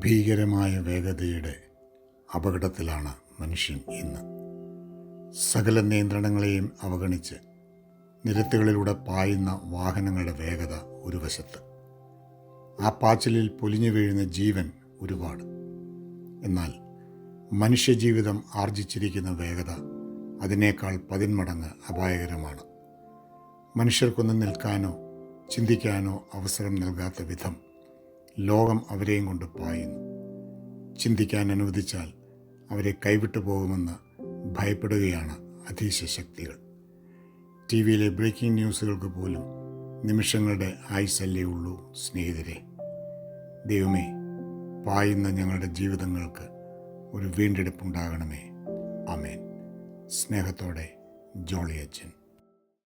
ഭീകരമായ വേഗതയുടെ അപകടത്തിലാണ് മനുഷ്യൻ ഇന്ന്. സകല നിയന്ത്രണങ്ങളെയും അവഗണിച്ച് നിരത്തുകളിലൂടെ പായുന്ന വാഹനങ്ങളുടെ വേഗത ഒരു വശത്ത്, ആ പാച്ചിലിൽ പൊലിഞ്ഞു വീഴുന്ന ജീവൻ ഒരുപാട്. എന്നാൽ മനുഷ്യജീവിതം ആർജിച്ചിരിക്കുന്ന വേഗത അതിനേക്കാൾ 10 മടങ്ങ് അപായകരമാണ്. മനുഷ്യർക്കൊന്നും നിൽക്കാനോ ചിന്തിക്കാനോ അവസരം നൽകാത്ത വിധം ലോകം അവരെയും കൊണ്ട് പായുന്നു. ചിന്തിക്കാൻ അനുവദിച്ചാൽ അവരെ കൈവിട്ടു പോകുമെന്ന് ഭയപ്പെടുകയാണ് അധീശ ശക്തികൾ. ടി വിയിലെ ബ്രേക്കിംഗ് ന്യൂസുകൾക്ക് പോലും നിമിഷങ്ങളുടെ ആയുസല്ലേ ഉള്ളൂ സ്നേഹിതരെ. ദൈവമേ, പായുന്ന ഞങ്ങളുടെ ജീവിതങ്ങൾക്ക് ഒരു വീണ്ടെടുപ്പുണ്ടാകണമേ. ആമേൻ. സ്നേഹത്തോടെ, ജോളി അച്ഛൻ.